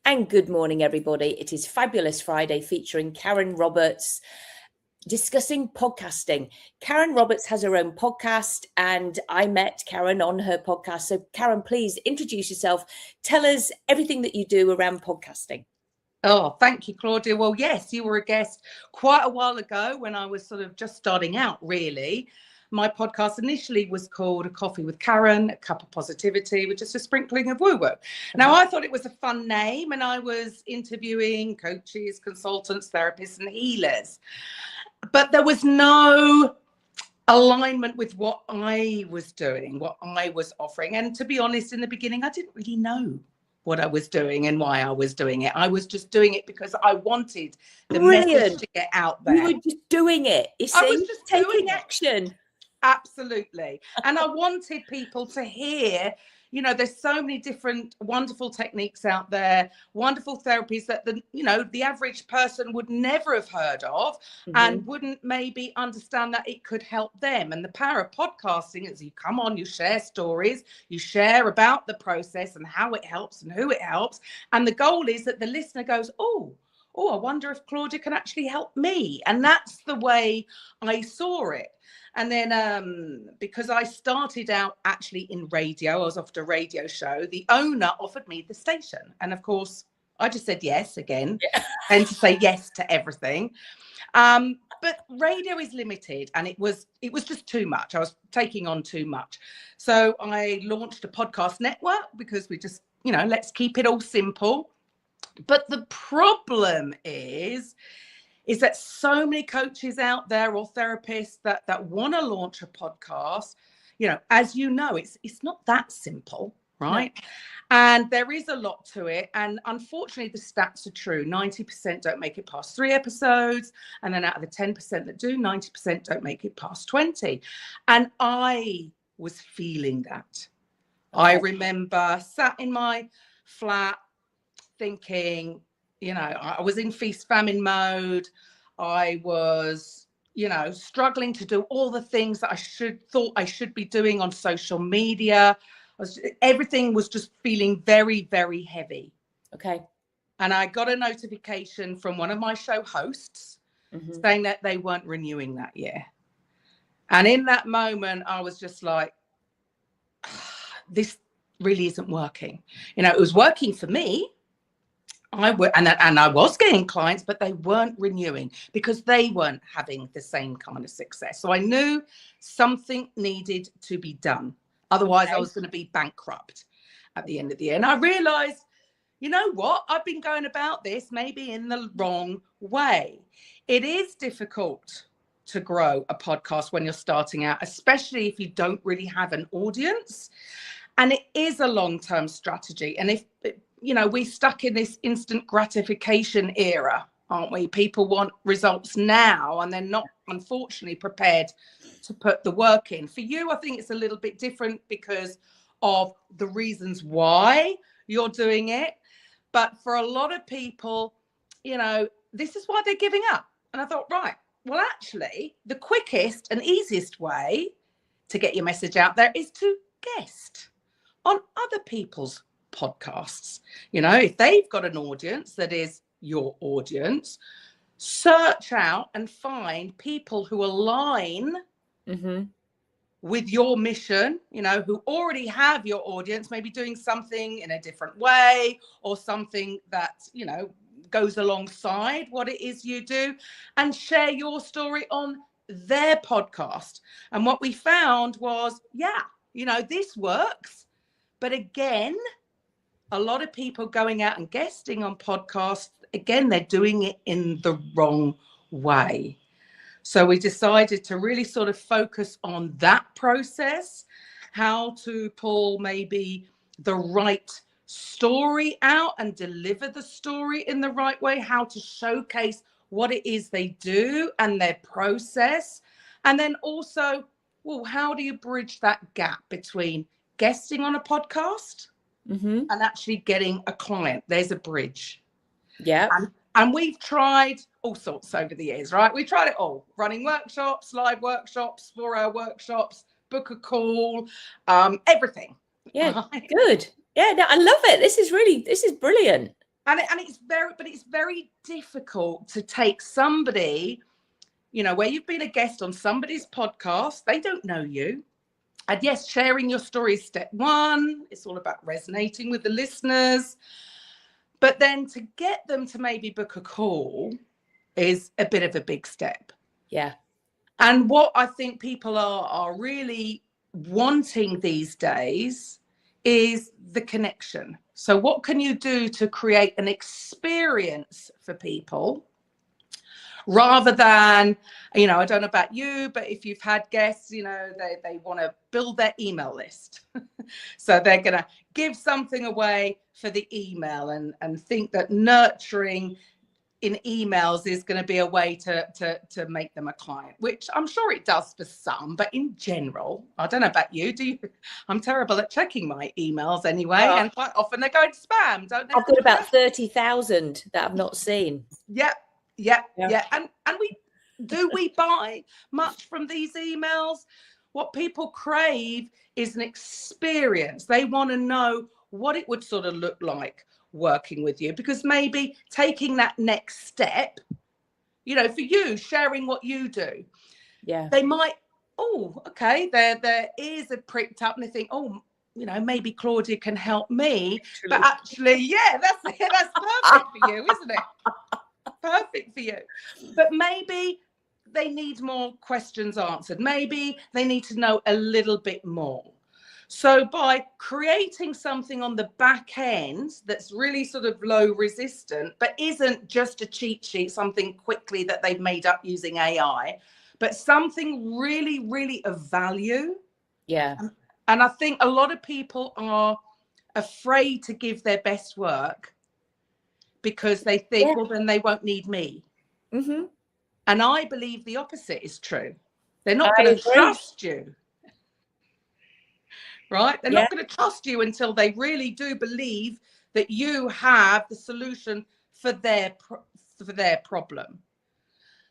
And good morning, everybody. It is Fabulous Friday featuring Karen Roberts discussing podcasting. Karen Roberts has her own podcast and I met Karen on her podcast. So Karen, please introduce yourself. Tell us everything that you do around podcasting. Oh, thank you, Claudia. Well, yes, you were a guest quite a while ago when I was sort of just starting out, really. My podcast initially was called A Coffee with Karen, A Cup of Positivity, with just a sprinkling of woo-woo. Now, I thought it was a fun name, and I was interviewing coaches, consultants, therapists, and healers. But there was no alignment with what I was doing, what I was offering. And to be honest, in the beginning, I didn't really know what I was doing and why I was doing it. I was just doing it because I wanted the message to get out there. You were just doing it. You see, I was just taking action. Absolutely. And I wanted people to hear, you know, there's so many different wonderful techniques out there, wonderful therapies that the average person would never have heard of and wouldn't maybe understand that it could help them. And the power of podcasting is you come on, you share stories, you share about the process and how it helps and who it helps. And the goal is that the listener goes, oh, I wonder if Claudia can actually help me. And that's the way I saw it. And then because I started out actually in radio, I was offered a radio show. The owner offered me the station. And of course, I just said yes again, and to say yes to everything. But radio is limited and it was just too much. I was taking on too much. So I launched a podcast network because we just, let's keep it all simple. But the problem is that so many coaches out there or therapists that want to launch a podcast, as you know, it's not that simple, right? No. And there is a lot to it. And unfortunately, the stats are true. 90% don't make it past 3 episodes. And then out of the 10% that do, 90% don't make it past 20. And I was feeling that. Okay. I remember sat in my flat thinking, I was in feast famine mode. I was, struggling to do all the things that thought I should be doing on social media. Everything was just feeling very, very heavy. Okay. And I got a notification from one of my show hosts saying that they weren't renewing that year. And in that moment, I was just like, this really isn't working. It was working for me. I was getting clients, but they weren't renewing because they weren't having the same kind of success. So I knew something needed to be done. Otherwise, I was going to be bankrupt at the end of the year. And I realized, you know what? I've been going about this maybe in the wrong way. It is difficult to grow a podcast when you're starting out, especially if you don't really have an audience. And it is a long-term strategy. And if we're stuck in this instant gratification era, aren't we? People want results now and they're not, unfortunately, prepared to put the work in. For you, I think it's a little bit different because of the reasons why you're doing it. But for a lot of people, this is why they're giving up. And I thought, right, well, actually, the quickest and easiest way to get your message out there is to guest on other people's podcasts. If they've got an audience that is your audience, search out and find people who align with your mission, who already have your audience, maybe doing something in a different way or something that, goes alongside what it is you do, and share your story on their podcast. And what we found was, this works. But again, a lot of people going out and guesting on podcasts, again, they're doing it in the wrong way. So we decided to really sort of focus on that process, how to pull maybe the right story out and deliver the story in the right way, how to showcase what it is they do and their process. And then also, how do you bridge that gap between guesting on a podcast and actually getting a client? There's a bridge. Yeah. And we've tried all sorts over the years, right? We tried it all. Running workshops, live workshops, 4-hour workshops, book a call, everything. Yeah, right? Good. Yeah, no, I love it. This is brilliant. And it's very difficult to take somebody, you know, where you've been a guest on somebody's podcast, they don't know you. And yes, sharing your story is step one. It's all about resonating with the listeners. But then to get them to maybe book a call is a bit of a big step. Yeah. And what I think people are really wanting these days is the connection. So what can you do to create an experience for people rather than, you know, I don't know about you, but if you've had guests, you know, they want to build their email list. So they're going to give something away for the email and think that nurturing in emails is going to be a way to make them a client, which I'm sure it does for some, but in general, I don't know about you, do you? I'm terrible at checking my emails anyway, and quite often they're going to spam, don't they? I've got about 30,000 that I've not seen. Yeah. And we buy much from these emails? What people crave is an experience. They want to know what it would sort of look like working with you, because maybe taking that next step, you know, for you, sharing what you do, they might, oh, okay, their ears are pricked up and they think, oh, you know, maybe Claudia can help me. But actually, that's perfect for you, isn't it? Perfect for you. But maybe they need more questions answered. Maybe they need to know a little bit more. So by creating something on the back end that's really sort of low resistant, but isn't just a cheat sheet, something quickly that they've made up using AI, but something really, really of value. Yeah. And I think a lot of people are afraid to give their best work because they think, well, then they won't need me. Mm-hmm. And I believe the opposite is true. They're not going to trust you. Right? They're not going to trust you until they really do believe that you have the solution for their problem.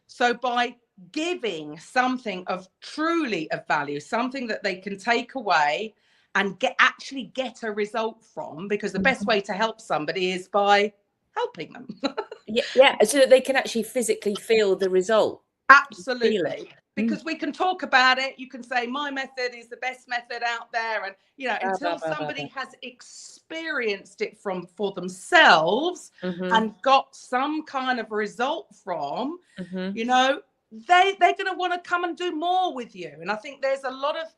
So by giving something of truly of value, something that they can take away and actually get a result from, because the best way to help somebody is by helping them. So that they can actually physically feel the result. Absolutely. Because we can talk about it. You can say my method is the best method out there. And, you know, until somebody has experienced it for themselves and got some kind of result from, you know, they're going to want to come and do more with you. And I think there's a lot of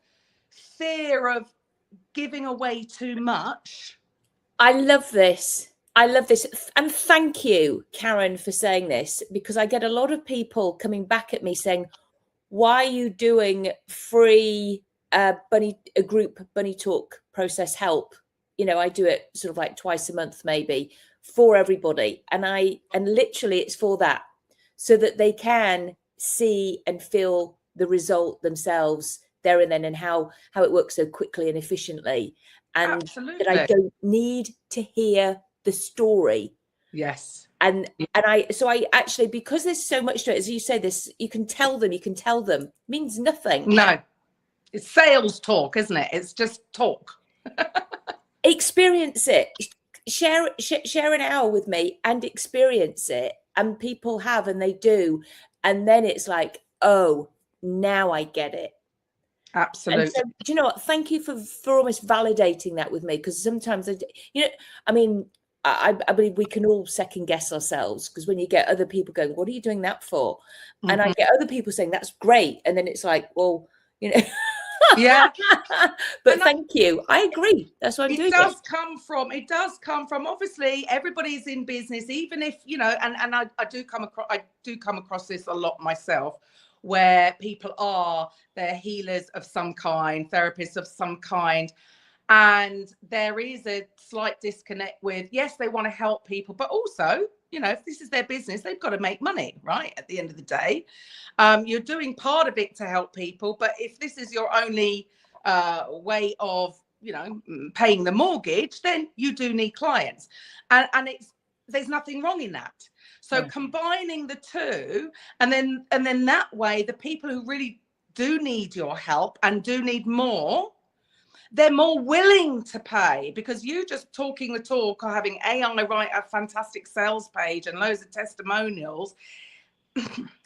fear of giving away too much. I love this. And thank you, Karen, for saying this, because I get a lot of people coming back at me saying, why are you doing free group bunny talk process help? You know, I do it sort of like twice a month, maybe, for everybody. And literally it's for that, so that they can see and feel the result themselves there and then, and how it works so quickly and efficiently. And Absolutely. that I don't need to hear the story. Yes. And I actually, because there's so much to it, as you say, this, you can tell them means nothing. No, it's sales talk, isn't it? It's just talk. Experience it, share an hour with me and experience it. And people have, and they do. And then it's like, oh, now I get it. Absolutely. And so, do you know what? Thank you for almost validating that with me, because sometimes, I believe we can all second guess ourselves, because when you get other people going, what are you doing that for? And I get other people saying, that's great. And then it's like, well, you know. Yeah. But thank you. I agree. That's what I'm doing. It does come from, obviously, everybody's in business, even if, you know, and I do come across this a lot myself, where people they're healers of some kind, therapists of some kind. And there is a slight disconnect with, yes, they want to help people, but also, you know, if this is their business, they've got to make money, right? At the end of the day, you're doing part of it to help people. But if this is your only way of, you know, paying the mortgage, then you do need clients. And there's nothing wrong in that. So combining the two, and then that way, the people who really do need your help and do need more, they're more willing to pay, because you just talking the talk or having AI write a fantastic sales page and loads of testimonials.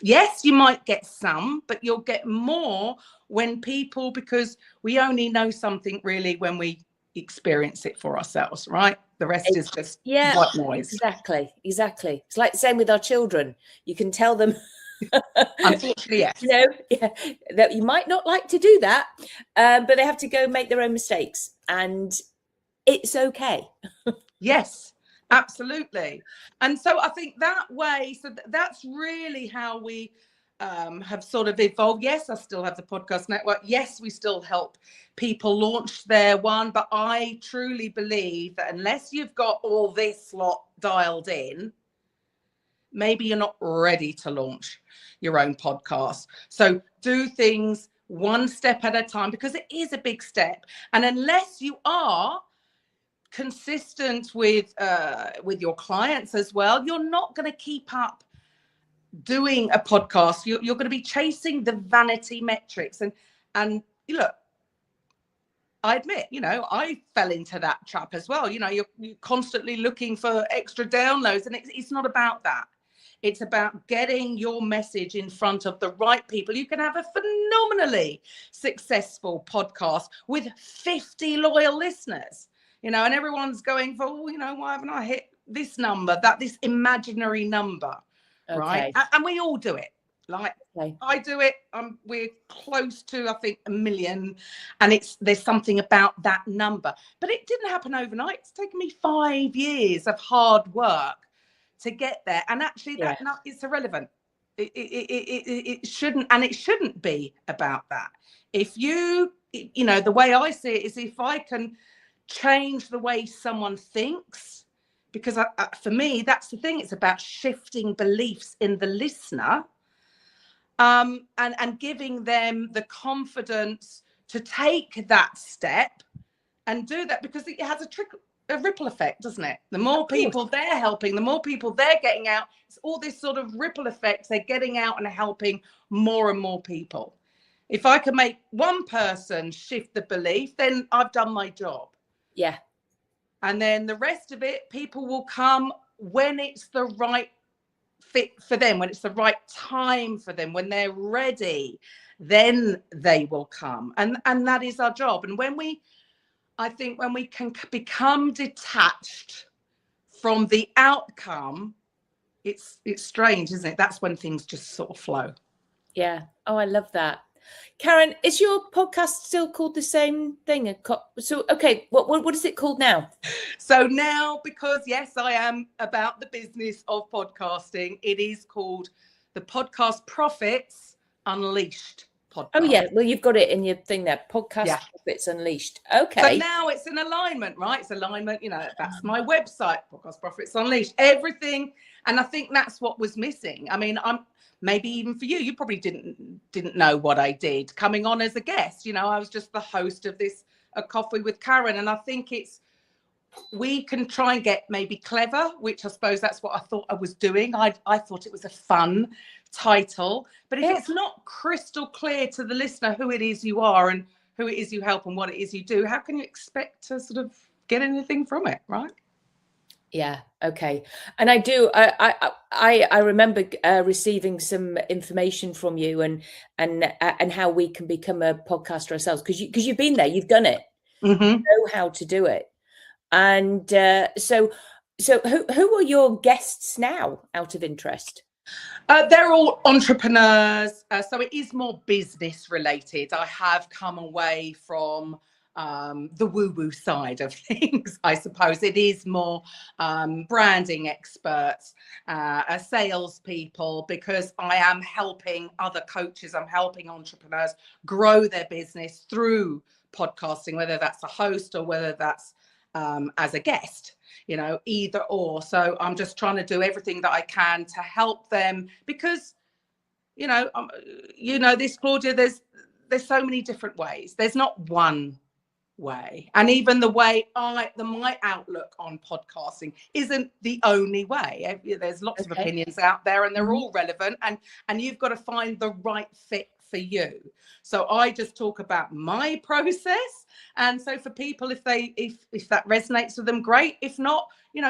Yes, you might get some, but you'll get more when people, because we only know something really when we experience it for ourselves, right? The rest is just white noise. Exactly. It's like the same with our children. You can tell them, unfortunately, yes, that you might not like to do that, but they have to go make their own mistakes, and it's okay. Yes, absolutely. And so I think that way, so that's really how we have sort of evolved. Yes, I still have the podcast network. Yes, we still help people launch their one. But I truly believe that unless you've got all this lot dialed in, maybe you're not ready to launch your own podcast. So do things one step at a time, because it is a big step. And unless you are consistent with your clients as well, you're not going to keep up doing a podcast. You're going to be chasing the vanity metrics, and look, I admit, I fell into that trap as well. You're constantly looking for extra downloads, and it's not about that. It's about getting your message in front of the right people. You can have a phenomenally successful podcast with 50 loyal listeners, and everyone's going for, why haven't I hit this number, this imaginary number, right? And we all do it. Like, I do it. We're close to, I think, 1 million, and there's something about that number. But it didn't happen overnight. It's taken me 5 years of hard work to get there. And actually, it's irrelevant. It shouldn't, and it shouldn't be about that. If the way I see it is, if I can change the way someone thinks, because for me, that's the thing. It's about shifting beliefs in the listener, and giving them the confidence to take that step and do that, because it has a ripple effect, doesn't it? The more people they're helping, the more people they're getting out. It's all this sort of ripple effect. They're getting out and helping more and more people. If I can make one person shift the belief, then I've done my job. Yeah. And then the rest of it, people will come when it's the right fit for them, when it's the right time for them, when they're ready, then they will come. And that is our job. And I think when we can become detached from the outcome, it's strange, isn't it? That's when things just sort of flow. Yeah. Oh, I love that. Karen, is your podcast still called the same thing? So, okay, what is it called now? So now, because yes, I am about the business of podcasting, it is called the Podcast Profits Unleashed podcast. Oh yeah, well, you've got it in your thing there, Podcast Profits Unleashed. Okay. So now it's in alignment, right? It's alignment, that's my website, Podcast Profits Unleashed, everything. And I think that's what was missing. I mean, maybe even for you probably didn't know what I did coming on as a guest. I was just the host of this A Coffee with Karen. And I think we can try and get maybe clever, which I suppose that's what I thought I was doing. I thought it was a fun title, but if it's not crystal clear to the listener who it is you are and who it is you help and what it is you do, how can you expect to sort of get anything from it, right? Yeah. Okay. And I remember receiving some information from you and how we can become a podcaster ourselves, because you've been there, you've done it, you know how to do it. And so who are your guests now, out of interest? They're all entrepreneurs, so it is more business related. I have come away from the woo-woo side of things, I suppose. It is more branding experts, salespeople, because I am helping other coaches, I'm helping entrepreneurs grow their business through podcasting, whether that's a host or whether that's as a guest, either or. So I'm just trying to do everything that I can to help them, because, this, Claudia, there's so many different ways. There's not one way. And even the way my outlook on podcasting isn't the only way. There's lots of opinions out there, and they're all relevant, and you've got to find the right fit for you. So I just talk about my process. And so for people, if that resonates with them, great. If not,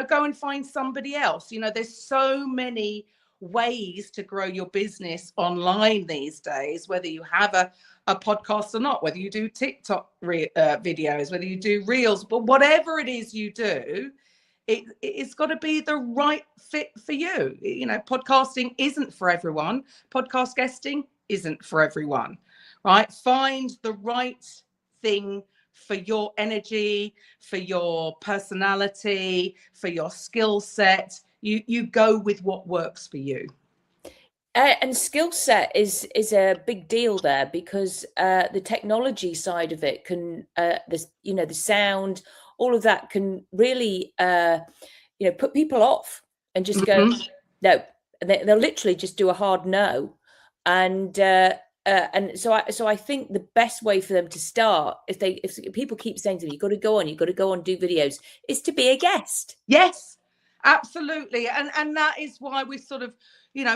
go and find somebody else. There's so many ways to grow your business online these days, whether you have a podcast or not, whether you do TikTok videos, whether you do reels, but whatever it is you do, it's got to be the right fit for you. Podcasting isn't for everyone. Podcast guesting isn't for everyone, right? Find the right thing for your energy, for your personality, for your skill set. You go with what works for you. And skill set is a big deal there, because the technology side of it can, the sound, all of that can really, put people off and just go, no. They'll literally just do a hard no. And so I think the best way for them to start, if people keep saying to them, you've got to go on, do videos, is to be a guest. Yes, absolutely. And that is why we sort of,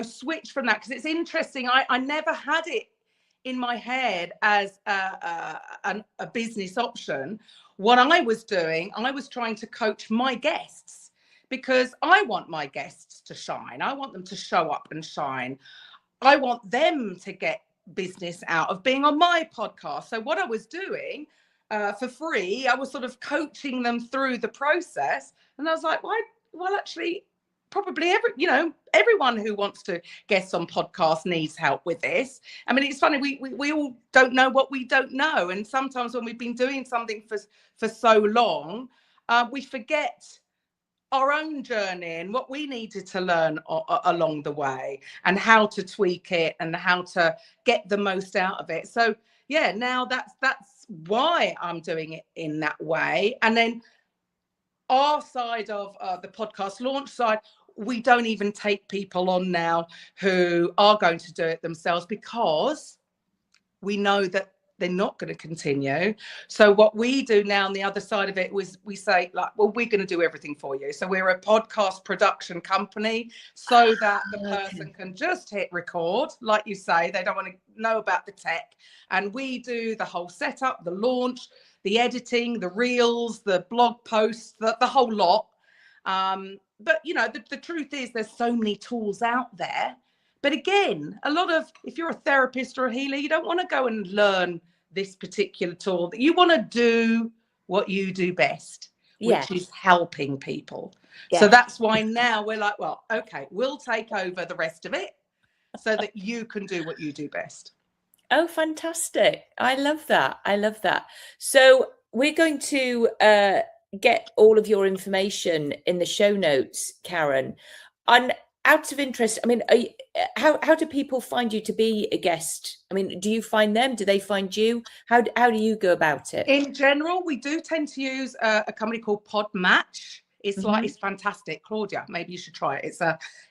switch from that, because it's interesting. I never had it in my head as a business option. What I was doing, I was trying to coach my guests, because I want my guests to shine. I want them to show up and shine. I want them to get business out of being on my podcast. So what I was doing for free, I was sort of coaching them through the process. And I was like, well, actually, probably everyone who wants to guest on podcasts needs help with this. I mean, it's funny, we all don't know what we don't know. And sometimes when we've been doing something for so long, we forget our own journey and what we needed to learn along the way, and how to tweak it and how to get the most out of it. So yeah, now that's why I'm doing it in that way. And then our side of the podcast launch side, we don't even take people on now who are going to do it themselves, because we know that they're not going to continue. So what we do now on the other side of it was we say, like, well, we're going to do everything for you. So we're a podcast production company, so that the person can just hit record. Like you say, they don't want to know about the tech. And we do the whole setup, the launch, the editing, the reels, the blog posts, the whole lot. But, the truth is there's so many tools out there. But again, if you're a therapist or a healer, you don't want to go and learn this particular tool. You want to do what you do best, which is helping people. Yeah. So that's why now we're like, well, okay, we'll take over the rest of it so that you can do what you do best. Oh, fantastic. I love that. So we're going to get all of your information in the show notes, Karen. And out of interest, I mean, how do people find you to be a guest? I mean, do you find them? Do they find you? How do you go about it? In general, we do tend to use a company called Podmatch. It's it's fantastic. Claudia, maybe you should try it.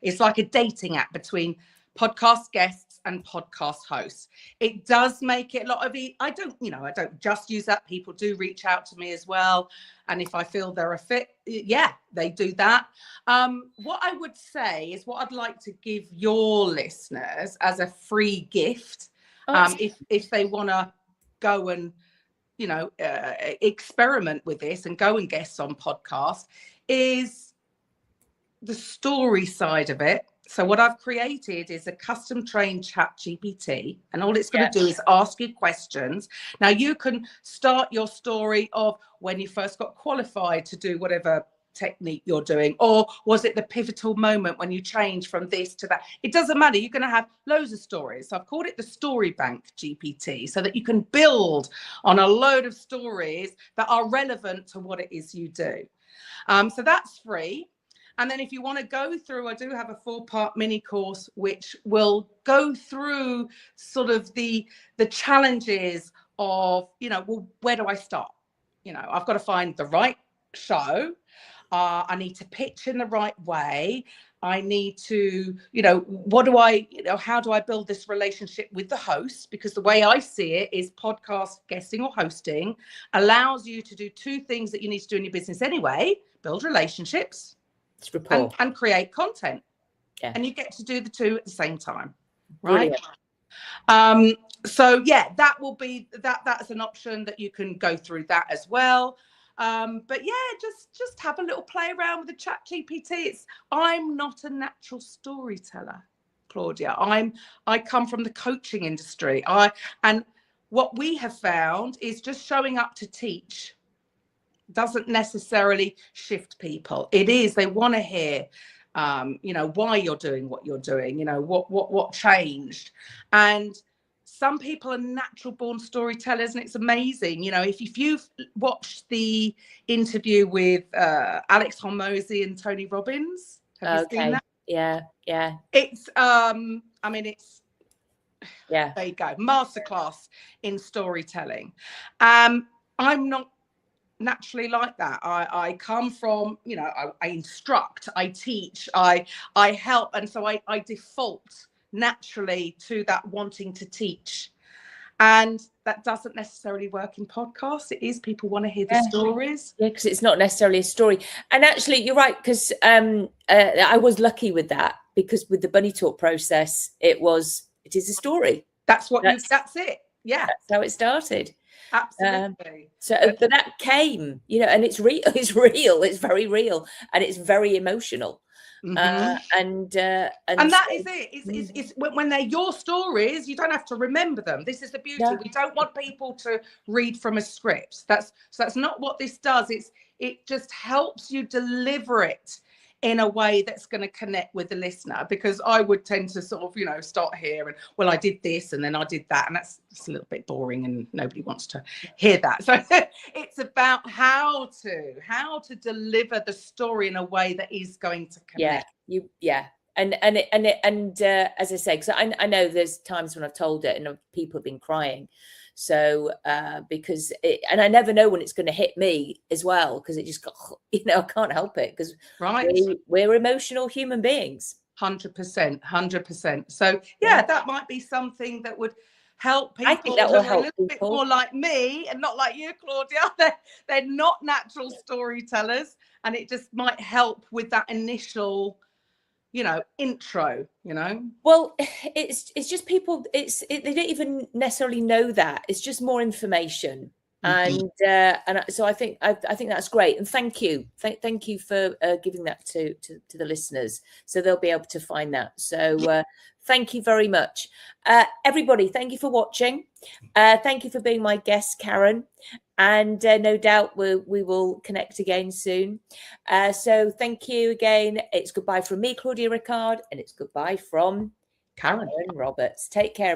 It's like a dating app between podcast guests and podcast hosts. It does make it a lot of I don't just use that. People do reach out to me as well. And if I feel they're a fit, they do that. What I would say is what I'd like to give your listeners as a free gift, if they want to go and, experiment with this and go and guest on podcasts, is the story side of it. So what I've created is a custom trained chat GPT, and all it's going to do is ask you questions. Now you can start your story of when you first got qualified to do whatever technique you're doing, or was it the pivotal moment when you changed from this to that? It doesn't matter. You're going to have loads of stories. So I've called it the Story Bank GPT, so that you can build on a load of stories that are relevant to what it is you do. So that's free. And then if you want to go through, I do have a 4-part mini course, which will go through sort of the challenges of, well, where do I start? I've got to find the right show. I need to pitch in the right way. I need to, how do I build this relationship with the host? Because the way I see it is podcast guesting or hosting allows you to do 2 things that you need to do in your business anyway: build relationships and create content. And you get to do the 2 at the same time, right? So yeah, that will be that's an option that you can go through that as well. But yeah, just have a little play around with the chat GPT. I'm not a natural storyteller, Claudia. I come from the coaching industry. And what we have found is just showing up to teach doesn't necessarily shift people. It is, they want to hear why you're doing what you're doing, what changed. And some people are natural born storytellers, and it's amazing. If you've watched the interview with Alex Hormozy and Tony Robbins, have you seen that? Yeah. It's it's yeah. there you go, masterclass in storytelling. I'm not naturally like that. I come from, I instruct, I teach, I help, and so I default naturally to that wanting to teach. And that doesn't necessarily work in podcasts. It is, people want to hear the stories. Yeah, because it's not necessarily a story. And actually, you're right, because I was lucky with that, because with the Bunny Talk process, it is a story. That's it. Yeah. That's how it started. Absolutely. But that came, and it's real. It's real. It's very real, and it's very emotional. Mm-hmm. And that is it. It's when they're your stories, you don't have to remember them. This is the beauty. No. We don't want people to read from a script. That's not what this does. It just helps you deliver it in a way that's going to connect with the listener, because I would tend to sort of, start here and, well, I did this and then I did that. And that's a little bit boring and nobody wants to hear that. So it's about how to deliver the story in a way that is going to connect. And as I say, because I know there's times when I've told it and people have been crying. So because and I never know when it's going to hit me as well, because it just got, I can't help it, because we're emotional human beings. 100%. So that might be something that would help people. I think that will help a little bit more like me and not like you, Claudia. They're not natural storytellers, and it just might help with that initial intro. Well, it's just people, they don't even necessarily know that. It's just more information. Mm-hmm. And so I think that's great, and thank you for giving that to the listeners, so they'll be able to find that. So thank you very much, everybody. Thank you for watching. Thank you for being my guest, Karen, and no doubt we will connect again soon. So thank you again. It's goodbye from me, Claudia Rickard, and it's goodbye from Karen Roberts. Take care.